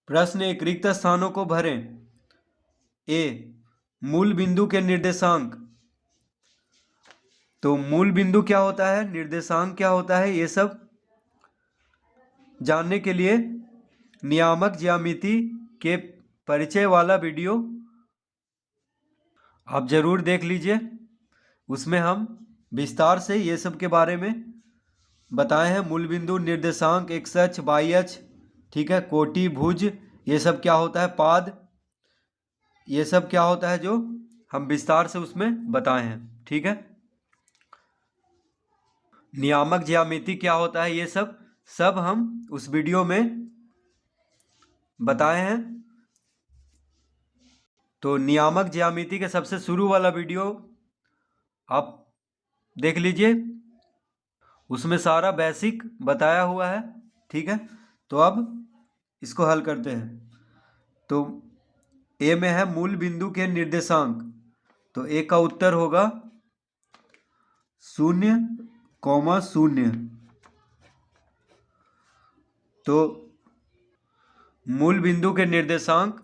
प्रश्न एक, रिक्त स्थानों को भरें। ए, मूल बिंदु के निर्देशांक। तो मूल बिंदु क्या होता है, निर्देशांक क्या होता है, ये सब जानने के लिए नियामक ज्यामिति के परिचय वाला वीडियो आप जरूर देख लीजिए। उसमें हम विस्तार से ये सब के बारे में बताए हैं। मूल बिंदु, निर्देशांक, एक्स अक्ष, वाई अक्ष, ठीक है, कोटि, भुज, ये सब क्या होता है, पाद, ये सब क्या होता है, जो हम विस्तार से उसमें बताए हैं। ठीक है, नियामक ज्यामिति क्या होता है, ये सब सब हम उस वीडियो में बताए हैं। तो नियामक ज्यामिति के सबसे शुरू वाला वीडियो आप देख लीजिए, उसमें सारा बेसिक बताया हुआ है। ठीक है, तो अब इसको हल करते हैं। तो ए में है मूल बिंदु के निर्देशांक, तो ए का उत्तर होगा 0,0। तो मूल बिंदु के निर्देशांक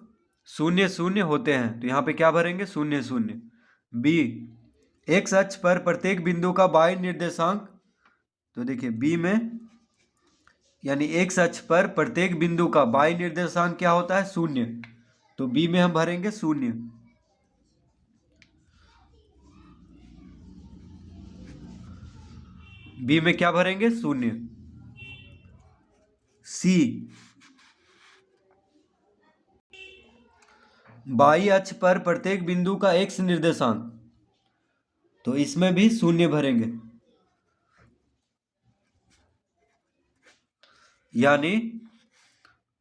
0,0 होते हैं, तो यहाँ पे क्या भरेंगे, 0,0। बी, एक्स अक्ष पर प्रत्येक बिंदु का वाई निर्देशांक। तो देखिए बी में, यानी एक्स अक्ष पर प्रत्येक बिंदु का वाई निर्देशांक क्या होता है, 0। तो बी में हम भरेंगे 0। बी में क्या भरेंगे, 0। सी, बाई अक्ष पर प्रत्येक बिंदु का एक्स निर्देशांक, तो इसमें भी 0 भरेंगे, यानी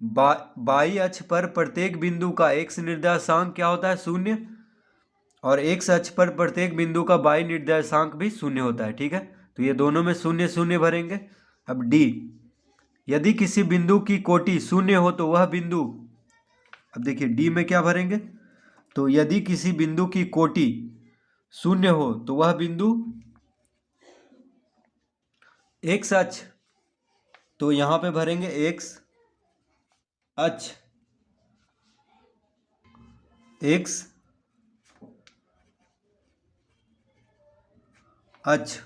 बाई अक्ष पर प्रत्येक बिंदु का एक्स निर्देशांक क्या होता है, 0, और एक्स अक्ष पर प्रत्येक बिंदु का वाई निर्देशांक भी 0 होता है। ठीक है, तो ये दोनों में 0,0 भरेंगे। अब डी, यदि किसी बिंदु की कोटि 0 हो तो वह बिंदु, अब देखिए डी में क्या भरेंगे, तो यदि किसी बिंदु की कोटि 0 हो तो वह बिंदु एक्स अक्ष, तो यहां पे भरेंगे एक्स अक्ष, एक्स अक्ष,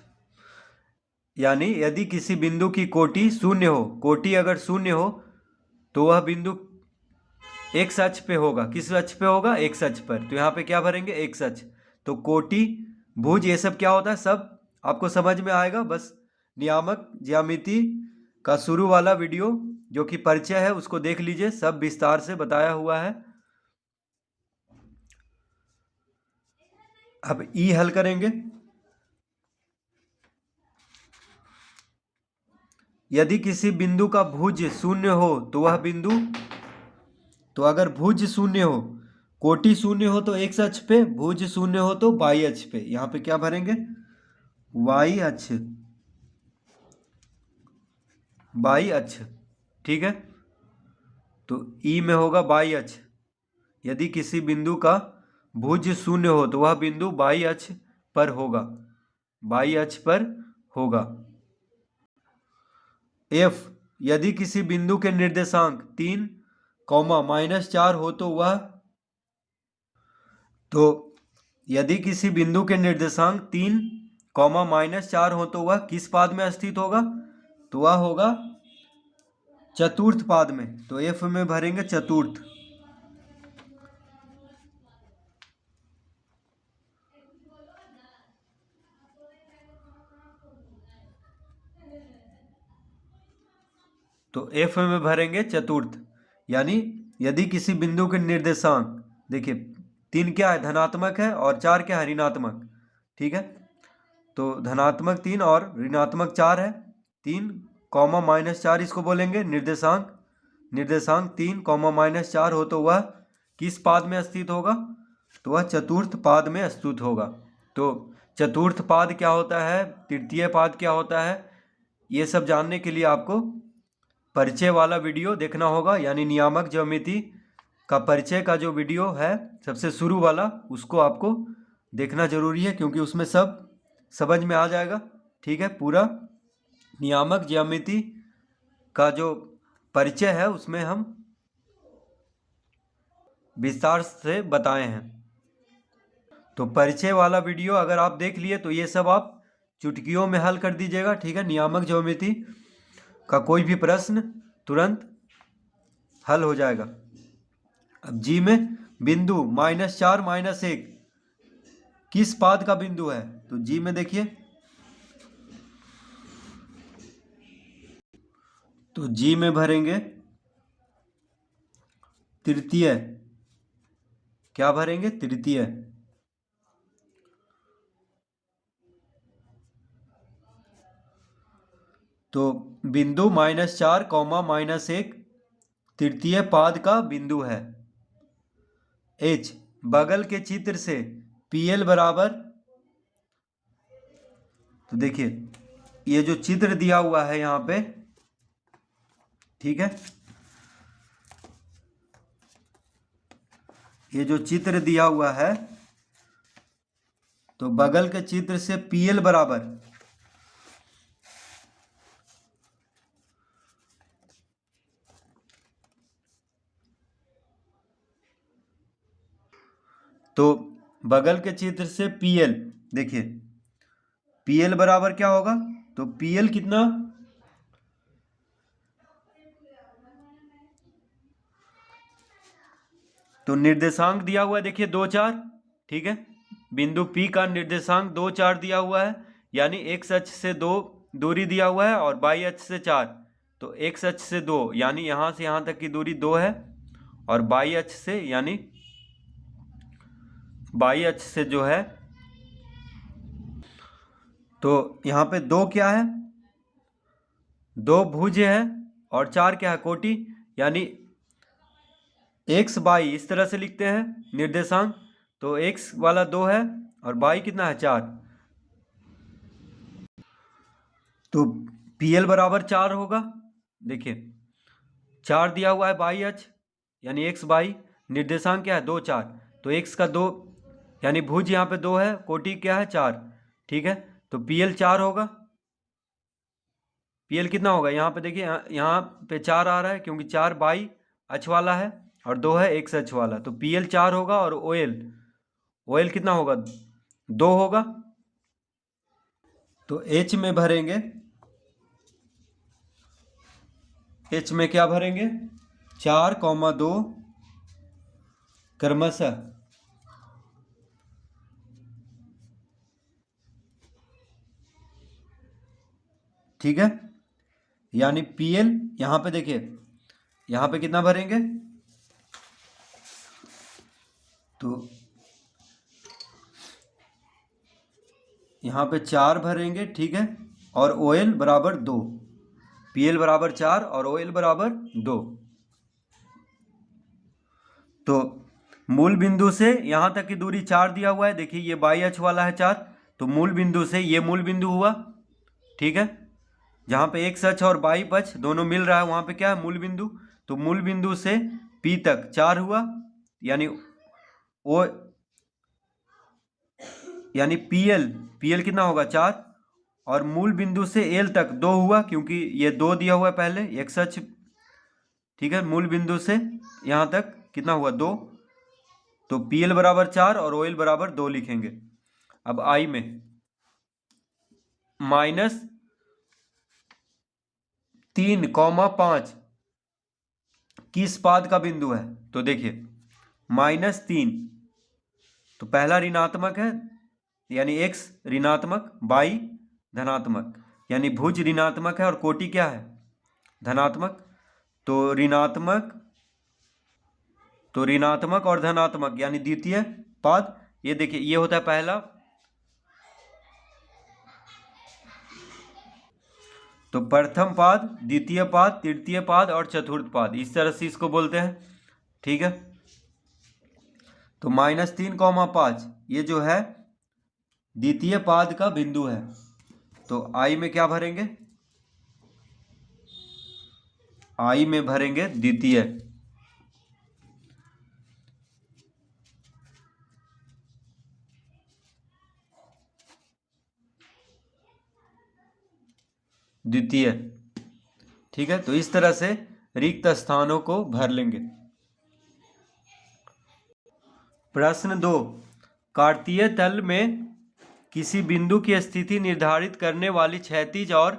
यानी यदि किसी बिंदु की कोटि 0 हो, कोटि अगर 0 हो तो वह बिंदु एक्स अक्ष पे होगा। किस अक्ष पे होगा, एक्स अक्ष पर, तो यहाँ पे क्या भरेंगे, एक्स अक्ष। तो कोटि, भुज, ये सब क्या होता है, सब आपको समझ में आएगा। बस नियामक ज्यामिति का शुरू वाला वीडियो जो कि परिचय है उसको देख लीजिए, सब विस्तार से बताया हुआ है। अब ई हल करेंगे। यदि किसी बिंदु का भुज 0 हो तो वह बिंदु, तो अगर भुज 0 हो, कोटि 0 हो तो एक्स अक्ष पे, भुज 0 हो तो वाई अक्ष पे, यहाँ पे क्या भरेंगे, वाई अक्ष, वाई अक्ष। ठीक है, तो ई में होगा वाई अक्ष। यदि किसी बिंदु का भुज 0 हो तो वह बिंदु वाई अक्ष पर होगा, वाई अक्ष पर होगा। एफ, यदि किसी बिंदु के निर्देशांक 3, -4 हो तो वह, तो यदि किसी बिंदु के निर्देशांक 3, -4 हो तो वह किस पाद में स्थित होगा, तो वह होगा चतुर्थ पाद में। तो एफ में भरेंगे चतुर्थ। तो एफ में भरेंगे चतुर्थ, यानी यदि किसी बिंदु के निर्देशांक, देखिए 3 क्या है, धनात्मक है, और 4 क्या है, ऋणात्मक। ठीक है, तो धनात्मक 3 और ऋणात्मक 4 है। 3, -4 इसको बोलेंगे निर्देशांक। निर्देशांक 3, -4 हो तो वह किस पाद में स्थित होगा, तो वह चतुर्थ पाद में स्थित होगा। तो चतुर्थ पाद क्या होता है, तृतीय पाद क्या होता है, ये सब जानने के लिए आपको परिचय वाला वीडियो देखना होगा, यानी नियामक ज्यामिति का परिचय का जो वीडियो है सबसे शुरू वाला, उसको आपको देखना जरूरी है, क्योंकि उसमें सब समझ में आ जाएगा। ठीक है, पूरा नियामक ज्यामिति का जो परिचय है उसमें हम विस्तार से बताए हैं। तो परिचय वाला वीडियो अगर आप देख लिए तो ये सब आप चुटकियों में हल कर दीजिएगा, ठीक है। नियामक ज्योमेट्री का कोई भी प्रश्न तुरंत हल हो जाएगा। अब जी में बिंदु -4 -1 किस पाद का बिंदु है? तो जी में देखिए, तो जी में भरेंगे तृतीय। क्या भरेंगे? तृतीय। तो बिंदु -4, -1 तृतीय पाद का बिंदु है। एच बगल के चित्र से पीएल बराबर, तो देखिए ये जो चित्र दिया हुआ है यहां पे, ठीक है, ये जो चित्र दिया हुआ है, तो बगल के चित्र से पीएल बराबर, तो बगल के चित्र से पीएल, देखिए पीएल बराबर क्या होगा? तो पीएल कितना? तो निर्देशांक दिया हुआ है, देखिए 2 4, ठीक है। बिंदु P का निर्देशांक 2 4 दिया हुआ है, यानी x अक्ष से 2 दूरी दिया हुआ है और y अक्ष से 4। तो x अक्ष से 2 यानी यहाँ से यहाँ तक की दूरी 2 है, और y अक्ष से यानी y अक्ष से जो है, तो यहाँ पे 2 क्या है? 2 भुज है और 4 क्या है? कोटि। यानी x y इस तरह से लिखते हैं निर्देशांक, तो x वाला 2 है और y कितना है? 4। तो PL बराबर 4 होगा। देखिए 4 दिया हुआ है y अक्ष, यानी x y, निर्देशांक क्या है? 2 4, तो x का 2 यानी भुज यहाँ पे 2 है, कोटि क्या है? 4, ठीक है। तो PL 4 होगा। PL कितना होगा? यहाँ पे देखिए, यहाँ पे 4 आ रहा है क्योंकि 4 y अक्ष वाला है और 2 है x अक्ष वाला, तो PL 4 होगा। और OL कितना होगा? 2 होगा। तो H में भरेंगे, H में क्या भरेंगे? 4, 2 क्रमशः, ठीक है। यानी PL यहां पे देखिए, यहां पे कितना भरेंगे? तो यहां पे 4 भरेंगे, ठीक है। और OL बराबर 2, PL बराबर 4 और OL बराबर 2। तो मूल बिंदु से यहां तक की दूरी 4 दिया हुआ है, देखिए ये y अक्ष वाला है 4, तो मूल बिंदु से ये मूल बिंदु हुआ, ठीक है। जहां पे x अक्ष और y अक्ष दोनों मिल रहा है वहां पे क्या है? मूल बिंदु। तो मूल बिंदु से P तक 4 हुआ, यानी ओ यानी PL कितना होगा? 4। और मूल बिंदु से L तक 2 हुआ, क्योंकि ये 2 दिया हुआ है पहले x अक्ष, ठीक है। मूल बिंदु से यहां तक कितना हुआ? 2। तो PL बराबर 4 और OL बराबर 2 लिखेंगे। अब I में -3, 5 किस पाद का बिंदु है? तो देखिए -3, तो पहला ऋणात्मक है यानी x ऋणात्मक, y धनात्मक, यानी भुज ऋणात्मक है और कोटि क्या है? धनात्मक। तो ऋणात्मक और धनात्मक यानी द्वितीय पाद, ये देखिए ये होता है पहला। तो प्रथम पाद, द्वितीय पाद, तृतीय पाद और चतुर्थ पाद, इस तरह से इसको बोलते हैं, ठीक है। तो -3, 5 ये जो है द्वितीय पाद का बिंदु है। तो I में क्या भरेंगे? I में भरेंगे द्वितीय। द्वितीय, ठीक है। तो इस तरह से रिक्त स्थानों को भर लेंगे। प्रश्न 2, कार्तीय तल में किसी बिंदु की स्थिति निर्धारित करने वाली क्षैतिज और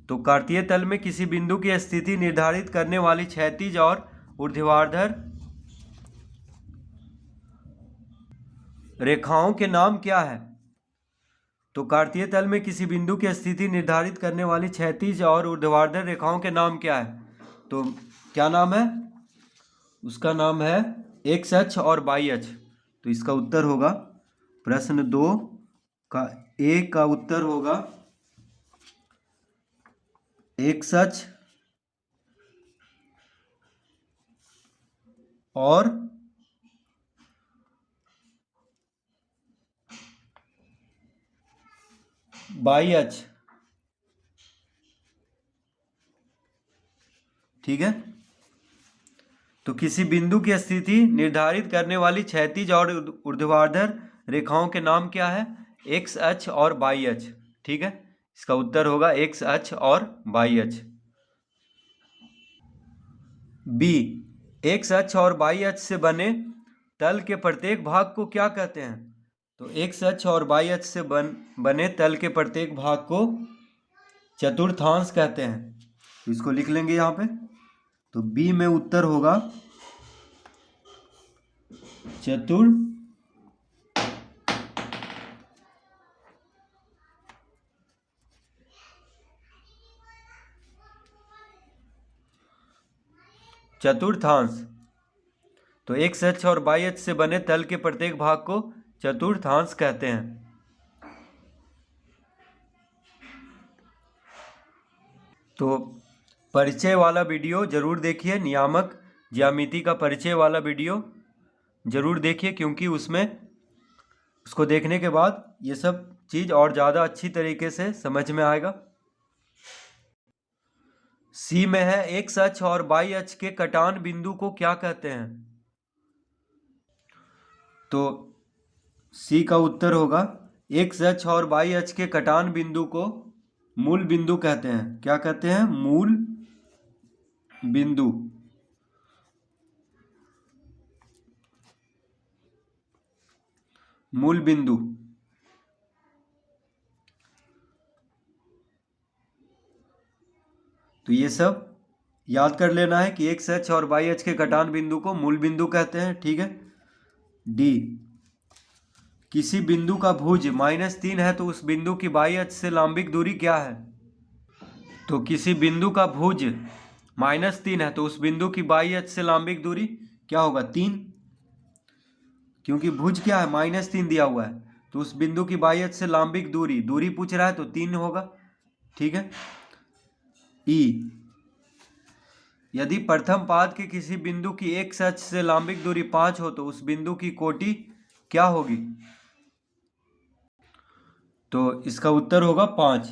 तो कार्तीय तल में किसी बिंदु की स्थिति निर्धारित करने वाली क्षैतिज और ऊर्ध्वाधर रेखाओं के नाम क्या है? तो कार्तीय तल में किसी बिंदु की स्थिति निर्धारित करने वाली क्षैतिज और ऊर्ध्वाधर रेखाओं के नाम क्या है? तो क्या नाम है? उसका नाम है एक्स अक्ष और वाई अक्ष। तो इसका उत्तर होगा प्रश्न 2 का ए का उत्तर होगा एक्स अक्ष और वाई अक्ष। ठीक है, तो किसी बिंदु की स्थिति निर्धारित करने वाली क्षैतिज और ऊर्ध्वाधर रेखाओं के नाम क्या है? एक्स अक्ष और वाई अक्ष। ठीक है, इसका उत्तर होगा एक्स अक्ष और वाई अक्ष। बी, एक्स अक्ष और वाई अक्ष से बने तल के प्रत्येक भाग को क्या कहते हैं? तो एक्स अक्ष और वाई अक्ष से बने तल के प्रत्येक भाग को चतुर्थांश कहते हैं। तो इसको लिख लेंगे यहाँ पे। तो बी में उत्तर होगा चतुर्थांश। तो एक्स अक्ष और वाई अक्ष से बने तल के प्रत्येक भाग को चतुर्थांश कहते हैं। तो परिचय वाला वीडियो जरूर देखिए, नियामक ज्यामिति का परिचय वाला वीडियो जरूर देखिए, क्योंकि उसमें उसको देखने के बाद ये सब चीज़ और ज़्यादा अच्छी तरीके से समझ में आएगा। सी में है एक्स अक्ष और वाई अक्ष के कटान बिंदु को क्या कहते हैं? तो सी का उत्तर होगा एक्स अक्ष और वाई अक्ष के कटान बिंदु को मूल बिंदु कहते हैं। क्या कहते हैं? मूल बिंदु। मूल बिंदु। तो ये सब याद कर लेना है कि एक्स अक्ष और वाई अक्ष के कटान बिंदु को मूल बिंदु कहते हैं। ठीक है। डी, किसी बिंदु का भुज -3 है तो उस बिंदु की वाई अक्ष से लंबिक दूरी क्या है? तो किसी बिंदु का भुज -3 है तो उस बिंदु की वाई अक्ष से लंबिक दूरी क्या होगा? 3, क्योंकि भुज क्या है? -3 दिया हुआ है, तो उस बिंदु की वाई अक्ष से लंबिक दूरी पूछ रहा है तो 3 होगा। ठीक है। ई, यदि प्रथम पाद के किसी बिंदु की एक्स अक्ष से लंबिक दूरी 5 हो तो उस बिंदु की कोटि क्या होगी? तो इसका उत्तर होगा 5।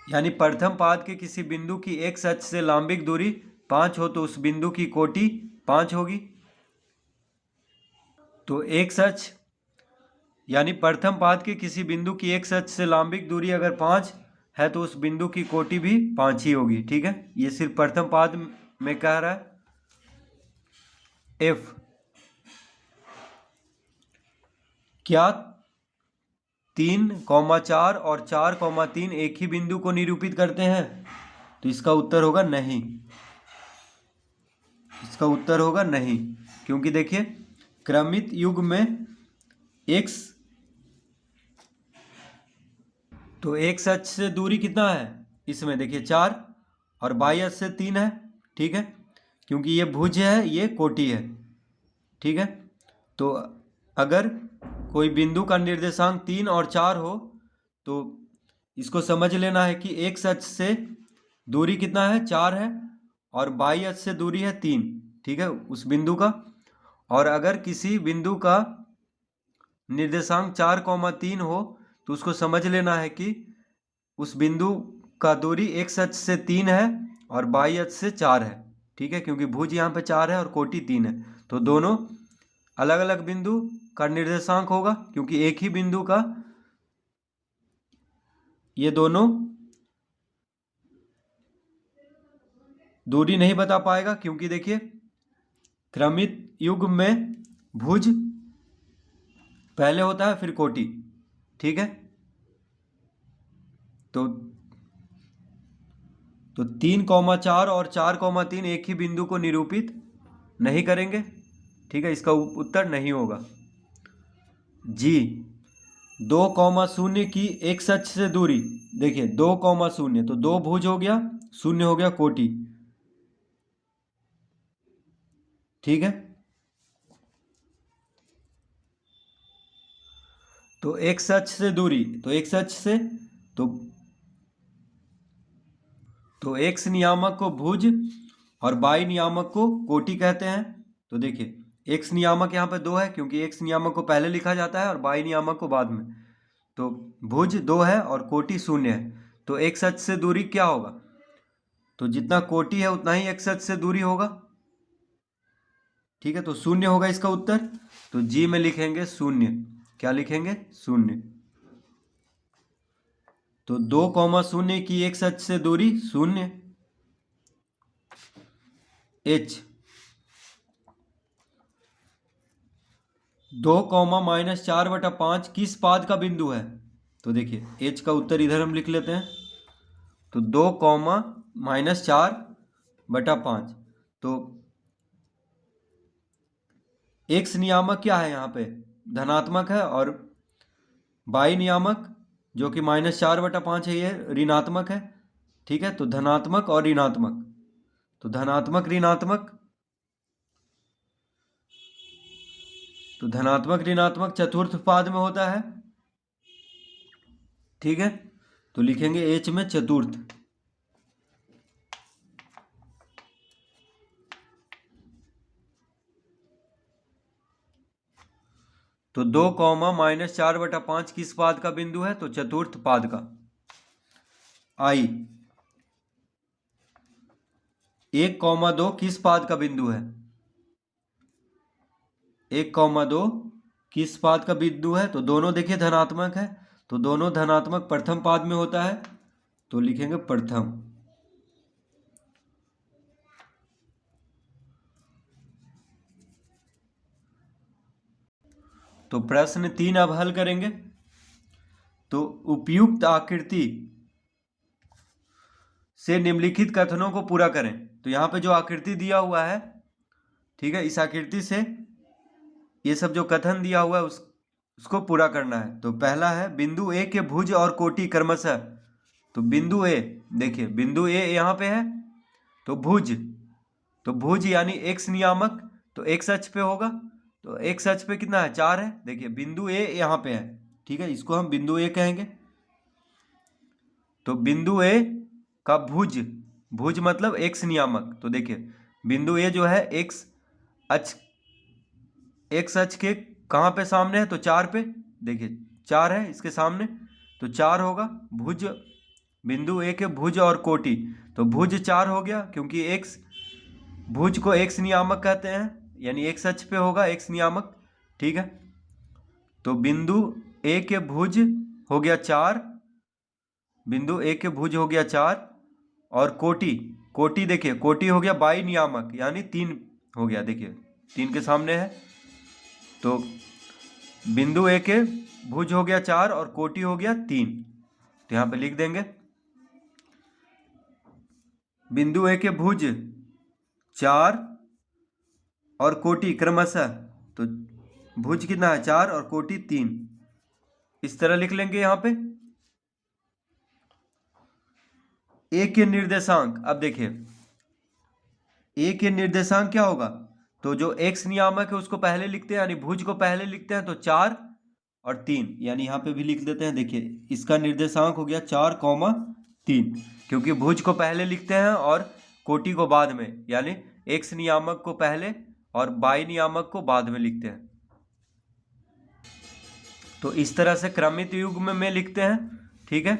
यानी प्रथम पाद के किसी बिंदु की एक्स अक्ष से लंबिक दूरी 5 हो तो उस बिंदु की कोटि 5 होगी। तो एक्स अक्ष यानी प्रथम पाद के किसी बिंदु की एक्स अक्ष से लंबिक दूरी अगर 5 है तो उस बिंदु की कोटि भी 5 ही होगी। ठीक है, ये सिर्फ प्रथम पाद में कह रहा है। एफ, क्या 3,4 और 4,3 एक ही बिंदु को निरूपित करते हैं? तो इसका उत्तर होगा नहीं। इसका उत्तर होगा नहीं, क्योंकि देखिए क्रमित युग में एक्स, तो एक्स अक्ष से दूरी कितना है इसमें? देखिए 4 और वाई अक्ष से 3 है। ठीक है, क्योंकि ये भुज है, ये कोटि है। ठीक है, तो अगर कोई बिंदु का निर्देशांक 3 और 4 हो तो इसको समझ लेना है कि एक्स अक्ष से दूरी कितना है? 4 है, और वाई अक्ष से दूरी है 3। ठीक है, उस बिंदु का। और अगर किसी बिंदु का निर्देशांक 4,3 हो तो उसको समझ लेना है कि उस बिंदु का दूरी एक्स अक्ष से 3 है और वाई अक्ष से 4 है। ठीक है, क्योंकि भुज यहाँ पे 4 है और कोटि 3 है, तो दोनों अलग अलग बिंदु का निर्देशांक होगा, क्योंकि एक ही बिंदु का ये दोनों दूरी नहीं बता पाएगा। क्योंकि देखिए क्रमित युग्म में भुज पहले होता है फिर कोटि, ठीक है। तो 3,4 और 4,3 एक ही बिंदु को निरूपित नहीं करेंगे, ठीक है, इसका उत्तर नहीं होगा। जी 2,0 की एक सच से दूरी, देखिए 2,0 तो 2 भुज हो गया, 0 हो गया कोटि, ठीक है। तो एक सच से दूरी, तो एक सच से तो एक्स नियामक को भुज और वाई नियामक को कोटि कहते हैं। तो देखिए एक्स नियामक यहाँ पे 2 है क्योंकि एक्स नियामक को पहले लिखा जाता है और वाई नियामक को बाद में। तो भुज 2 है और कोटि 0 है। तो एक सच से दूरी क्या होगा? तो जितना कोटि है उतना ही एक सच से दूरी होगा, ठीक है। तो 0 होगा इसका उत्तर। तो जी में लिखेंगे 0। क्या लिखेंगे? 0। तो 2,0 की एक सच से दूरी 0। एच 2,-4/5 किस पाद का बिंदु है? तो देखिए एच का उत्तर इधर हम लिख लेते हैं। तो 2,-4/5। तो एक्स नियामक क्या है यहाँ पे? धनात्मक है, और वाई नियामक जो कि -4/5 है ये ऋणात्मक है, ठीक है। तो धनात्मक और ऋणात्मक, तो धनात्मक ऋणात्मक, तो धनात्मक ऋणात्मक चतुर्थ पाद में होता है, ठीक है। तो लिखेंगे एच में चतुर्थ। तो 2,-4/5 किस पाद का बिंदु है? तो चतुर्थ पाद का। आई 1,2 किस पाद का बिंदु है? 1,2 किस पाद का बिंदु है? तो दोनों देखिए धनात्मक है, तो दोनों धनात्मक प्रथम पाद में होता है, तो लिखेंगे प्रथम। तो प्रश्न 3 अब हल करेंगे। तो उपयुक्त आकृति से निम्नलिखित कथनों को पूरा करें। तो यहाँ पे जो आकृति दिया हुआ है, ठीक है, इस आकृति से ये सब जो कथन दिया हुआ है उसको पूरा करना है। तो पहला है बिंदु ए के भुज और कोटि क्रमशः। तो बिंदु ए, देखिए बिंदु ए यहाँ पे है, तो भुज यानी एक्स नियामक, तो एक्स अक्ष पे होगा। तो एक्स अक्ष पे कितना है? 4 है। देखिए बिंदु ए यहाँ पे है, ठीक है, इसको हम बिंदु ए कहेंगे। तो बिंदु ए का भुज मतलब एक्स नियामक। तो देखिए बिंदु ए जो है एक्स अक्ष के कहाँ पे सामने है? तो 4 पे। देखिए 4 है इसके सामने, तो 4 होगा। भुज, बिंदु ए के भुज और कोटि, तो भुज 4 हो गया क्योंकि एक्स, भुज को एक्स नियामक कहते हैं, यानी एक्स अक्ष पे होगा एक्स नियामक, ठीक है। तो बिंदु ए के भुज हो गया 4, बिंदु ए के भुज हो गया 4, और कोटि देखिए कोटि हो गया वाई नियामक यानी 3 हो गया। देखिए 3 के सामने है, तो बिंदु ए के भुज हो गया 4 और कोटि हो गया 3। तो यहाँ पे लिख देंगे बिंदु ए के भुज 4 और कोटि क्रमशः, तो भुज कितना है? 4 और कोटि 3। इस तरह लिख लेंगे यहाँ पे। ए के निर्देशांक, अब देखिए ए के निर्देशांक क्या होगा? तो जो एक्स नियामक है उसको पहले लिखते हैं, यानी भुज को पहले लिखते हैं, तो 4 और 3, यानी यहाँ पे भी लिख देते हैं। देखिए इसका निर्देशांक हो गया 4,3, क्योंकि भुज को पहले लिखते हैं और कोटि को बाद में, यानी एक्स नियामक को पहले और वाई नियामक को बाद में लिखते हैं। तो इस तरह से क्रमित युग्म में लिखते हैं, ठीक है।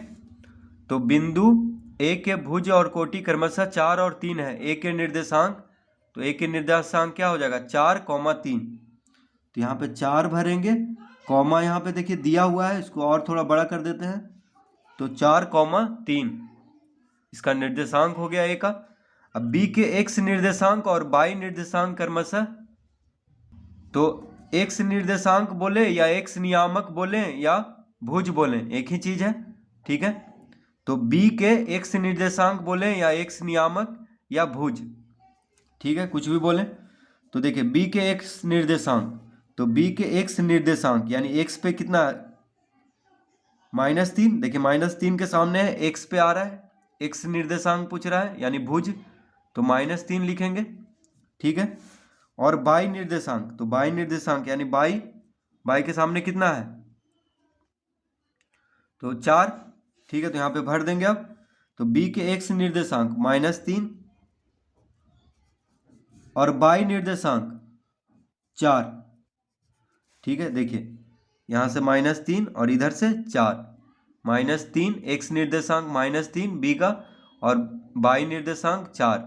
तो बिंदु ए के भुज और कोटि क्रमशः 4 और 3 है। ए के निर्देशांक, तो ए के निर्देशांक क्या हो जाएगा? 4,3। तो यहाँ पे 4 भरेंगे, कॉमा यहाँ पे देखिए दिया हुआ है, इसको और थोड़ा बड़ा कर देते हैं, तो 4,3 इसका निर्देशांक हो गया ए का। अब बी के एक्स निर्देशांक और वाई निर्देशांक क्रमशः तो एक्स निर्देशांक बोले या एक्स नियामक बोले या भुज बोले, एक ही चीज है, ठीक है। तो बी के एक्स निर्देशांक बोले या एक्स नियामक या भुज, ठीक है, कुछ भी बोले। तो देखिए बी के एक्स निर्देशांक, तो बी के एक्स निर्देशांक यानी एक्स पे कितना है, -3। देखिए -3 के सामने है, एक्स पे आ रहा है, एक्स निर्देशांक पूछ रहा है यानी भुज, तो -3 लिखेंगे, ठीक है। और बाई निर्देशांक, तो बाई निर्देशांक यानी बाई, बाई के सामने कितना है, तो 4, ठीक है। तो यहाँ पे भर देंगे अब। तो बी के एक्स निर्देशांक -3 और बाई निर्देशांक 4, ठीक है। देखिए यहाँ से -3 और इधर से 4, -3 एक्स निर्देशांक -3 बी का और बाई निर्देशांक 4।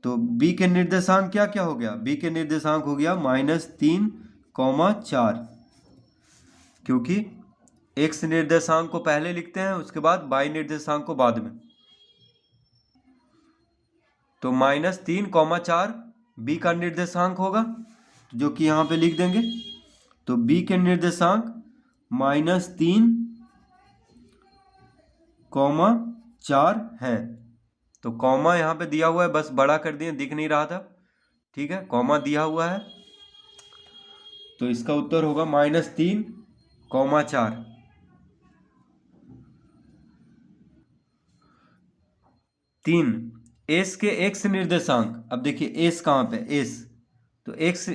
तो बी के निर्देशांक क्या क्या हो गया, बी के निर्देशांक हो गया -3, 4, क्योंकि एक्स निर्देशांक को पहले लिखते हैं, उसके बाद बाई निर्देशांक को बाद में। तो -3, 4 बी का निर्देशांक होगा, जो कि यहाँ पे लिख देंगे। तो बी के निर्देशांक -3, 4 है। तो कॉमा यहाँ पे दिया हुआ है, बस बड़ा कर दिए, दिख नहीं रहा था, ठीक है, कॉमा दिया हुआ है। तो इसका उत्तर होगा -3, 4। तीन, एस के एक्स निर्देशांक। अब देखिए एस कहाँ पे, एस, तो एक्स,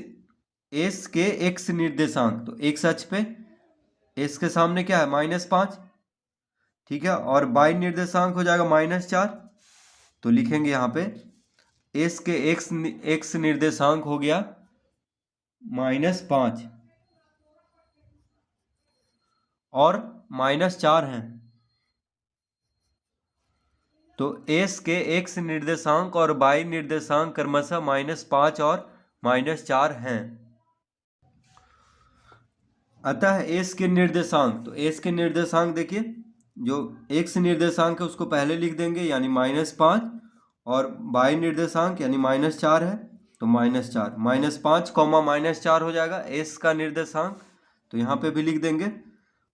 एस के एक्स निर्देशांक, तो एक्स अक्ष पे एस के सामने क्या है, -5, ठीक है। और बाई निर्देशांक हो जाएगा -4। तो लिखेंगे यहाँ पे एस के एक्स निर्देशांक हो गया -5 और -4 हैं। तो एस के एक्स निर्देशांक और बाई निर्देशांक क्रमशः -5 और -4 हैं। अतः एस के निर्देशांक, तो एस के निर्देशांक देखिए, जो एक्स निर्देशांक है उसको पहले लिख देंगे यानी -5, और बाई निर्देशांक यानी -4 है, तो -4, -5, -4 हो जाएगा एस का निर्देशांक। तो यहाँ पे भी लिख देंगे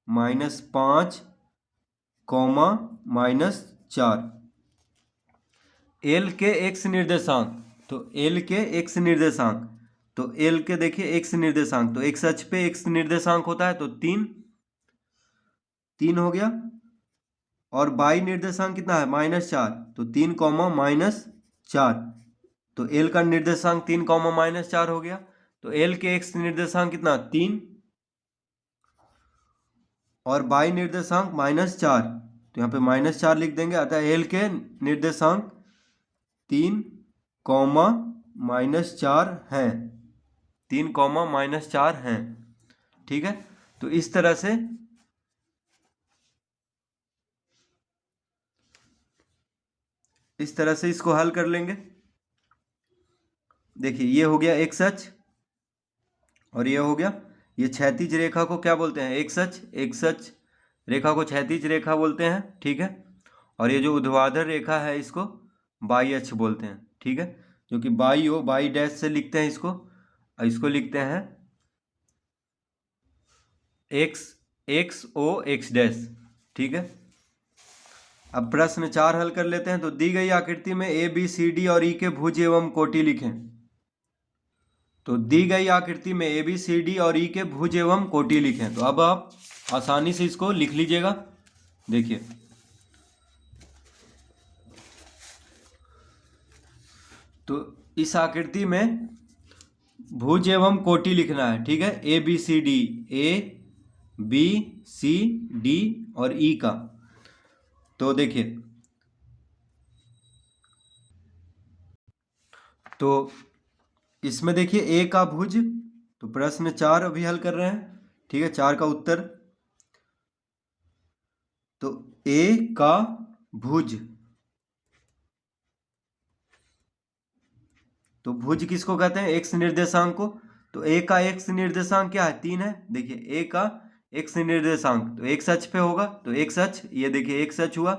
-5, -4। एल के एक्स निर्देशांक, तो एल के एक्स निर्देशांक, तो एल के देखिए एक्स निर्देशांक, तो एक्स अक्ष पे एक्स निर्देशांक होता है, तो 3 हो गया। और बाई निर्देशांक कितना है, -4, तो 3, -4। तो एल का निर्देशांक 3, -4 हो गया। तो एल के एक्स निर्देशांक कितना, 3, और बाई निर्देशांक -4, तो यहाँ पे -4 लिख देंगे। अतः एल के निर्देशांक 3, -4 हैं, 3, -4 हैं, ठीक है। तो इस तरह से इसको हल कर लेंगे। देखिए ये हो गया एक्स अक्ष और ये हो गया, ये क्षैतिज रेखा को क्या बोलते हैं, एक्स अक्ष, एक्स अक्ष रेखा को क्षैतिज रेखा बोलते हैं, ठीक है। और ये जो ऊर्ध्वाधर रेखा है इसको बाई अक्ष बोलते हैं, ठीक है। जो कि बाई ओ, बाई डैश से लिखते हैं इसको, और इसको लिखते हैं एक्स ओ एक्स डैश, ठीक है। अब प्रश्न 4 हल कर लेते हैं। तो दी गई आकृति में ए बी सी डी और ई के भुज एवं कोटि लिखें। तो दी गई आकृति में ए बी सी डी और ई के भुज एवं कोटि लिखें। तो अब आप आसानी से इसको लिख लीजिएगा। देखिए तो इस आकृति में भुज एवं कोटि लिखना है, ठीक है। A B C D, A B C D और ई का। तो देखिए तो इसमें देखिए ए का भुज, तो प्रश्न 4 अभी हल कर रहे हैं, ठीक है। 4 का उत्तर, तो ए का भुज, तो भुज किसको कहते हैं, एक्स निर्देशांक को। तो ए का एक्स निर्देशांक क्या है, 3 है। देखिए ए का एक्स निर्देशांक, तो एक्स अक्ष पे होगा, तो एक्स अक्ष, ये देखिए एक्स अक्ष हुआ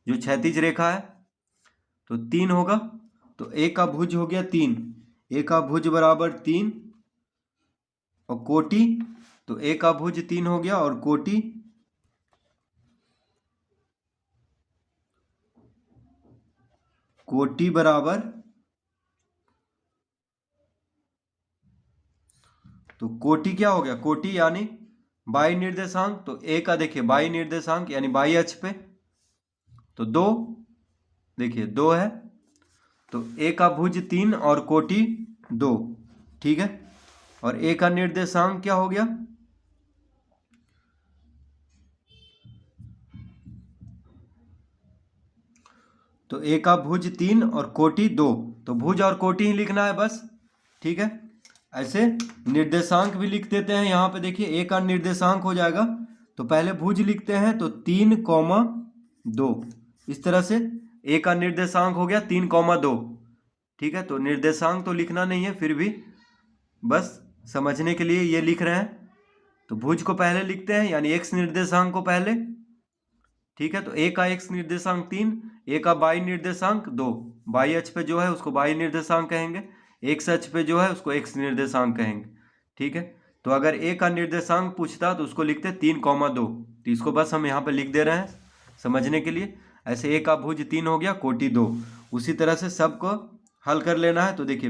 जो क्षैतिज रेखा है, तो 3 होगा। तो ए का भुज हो गया 3, ए का भुज बराबर 3, और कोटि, तो ए का भुज 3 हो गया और कोटि बराबर, तो कोटि क्या हो गया, कोटि यानी बाई निर्देशांक, तो ए का देखिए बाई निर्देशांक यानी बाई अक्ष पे तो 2, देखिए 2 है, तो ए का भुज 3 और कोटि 2, ठीक है। और ए का निर्देशांक क्या हो गया, तो ए का भुज 3 और कोटि 2, तो भुज और कोटि ही लिखना है बस, ठीक है। ऐसे निर्देशांक भी लिख देते हैं यहाँ पे, देखिए ए का निर्देशांक हो जाएगा, तो पहले भुज लिखते हैं तो 3,2, इस तरह से ए का निर्देशांक हो गया 3,2, ठीक है। तो निर्देशांक तो लिखना नहीं है, फिर भी बस समझने के लिए ये लिख रहे हैं। तो भुज को पहले लिखते हैं यानी एक्स निर्देशांक को पहले, ठीक है। तो ए का एक्स निर्देशांक 3, ए का बाई निर्देशांक 2, बाई अक्ष पे जो है उसको बाई निर्देशांक कहेंगे, एक्स अक्ष पे जो है उसको एक्स निर्देशांक कहेंगे, ठीक है। तो अगर ए का निर्देशांक पूछता तो उसको लिखते 3,2, तो इसको बस हम यहाँ पे लिख दे रहे हैं समझने के लिए। ऐसे ए का भुज 3 हो गया, कोटि 2, उसी तरह से सबको हल कर लेना है। तो देखिए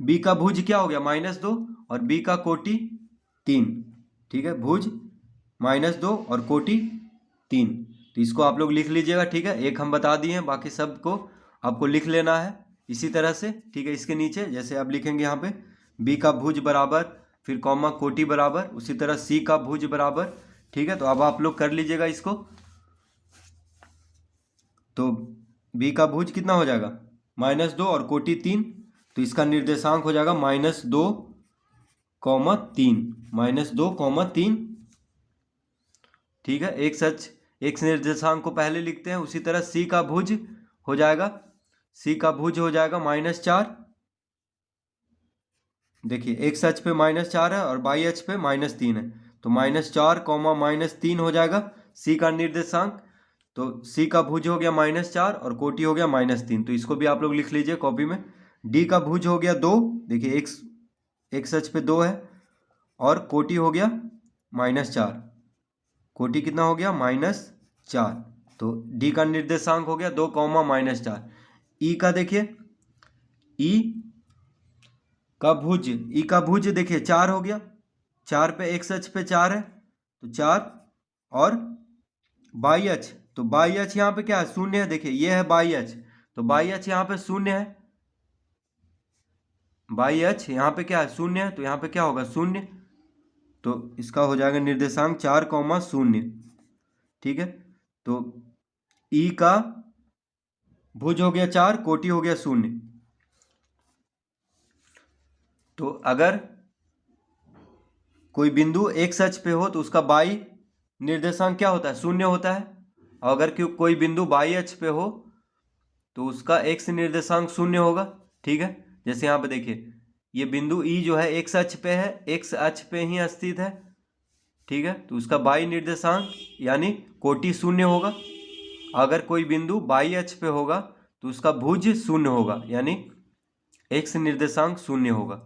बी का भुज क्या हो गया -2 और बी का कोटि 3, ठीक है। भुज -2 और कोटि 3, तो इसको आप लोग लिख लीजिएगा, ठीक है। एक हम बता दिए हैं, बाकी सबको आपको लिख लेना है इसी तरह से, ठीक है। इसके नीचे जैसे आप लिखेंगे यहाँ पे बी का भुज बराबर, फिर कॉमा कोटि बराबर, उसी तरह सी का भुज बराबर, ठीक है। तो अब आप लोग कर लीजिएगा इसको। तो बी का भुज कितना हो जाएगा -2 और कोटि 3, तो इसका निर्देशांक हो जाएगा -2, -3, ठीक है। एक्स निर्देशांक को पहले लिखते हैं, उसी तरह सी का भुज हो जाएगा, -4, देखिए एक्स अक्ष पे -4 है और बाई अक्ष पे -3 है, तो -4, -3 हो जाएगा सी का निर्देशांक। तो सी का भुज हो गया -4 और कोटि हो गया -3, तो इसको भी आप लोग लिख लीजिए कॉपी में। डी का भुज हो गया 2, देखिए एक्स अक्ष पे 2 है और कोटि हो गया -4, कोटि कितना हो गया -4, तो डी का निर्देशांक हो गया 2, -4। ई का देखिए ई का भुज देखिए 4 हो गया, 4 पे एक्स अक्ष पे 4 है तो 4, और बाई अक्ष, तो बाई अक्ष यहाँ पे क्या है 0 है, देखिए ये है बाई अक्ष, तो बाई अक्ष यहाँ पे 0 है, बाई अक्ष यहाँ पे क्या है 0 है, तो यहाँ पे क्या होगा 0, तो इसका हो जाएगा निर्देशांक 4,0, ठीक है। तो ई का भुज हो गया 4, कोटि हो गया 0, तो अगर कोई बिंदु एक्स अक्ष पे हो तो उसका बाई निर्देशांक क्या होता है 0 होता है, और अगर कोई बिंदु बाई अक्ष पे हो तो उसका एक्स निर्देशांक 0 होगा, ठीक है। जैसे यहाँ पे देखिए ये बिंदु ई जो है एक्स अक्ष पे है, एक्स अक्ष पे ही स्थित है, ठीक है। तो उसका बाई निर्देशांक यानी कोटि 0 होगा। अगर कोई बिंदु बाई अक्ष पे होगा तो उसका भुज 0 होगा यानी एक्स निर्देशांक 0 होगा,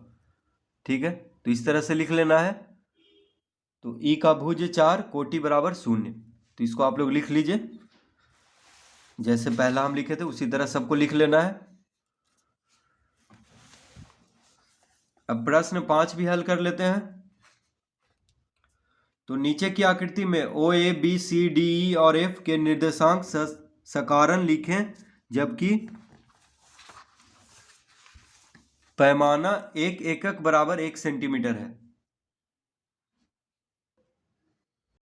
ठीक है। तो इस तरह से लिख लेना है। तो ई का भुज 4, कोटि बराबर 0, तो इसको आप लोग लिख लीजिए, जैसे पहला हम लिखे थे उसी तरह सबको लिख लेना है। अब प्रश्न 5 भी हल कर लेते हैं। तो नीचे की आकृति में ओ ए बी सी डी ई और एफ के निर्देशांक सकारण लिखें जबकि पैमाना 1 एकक बराबर 1 सेंटीमीटर है।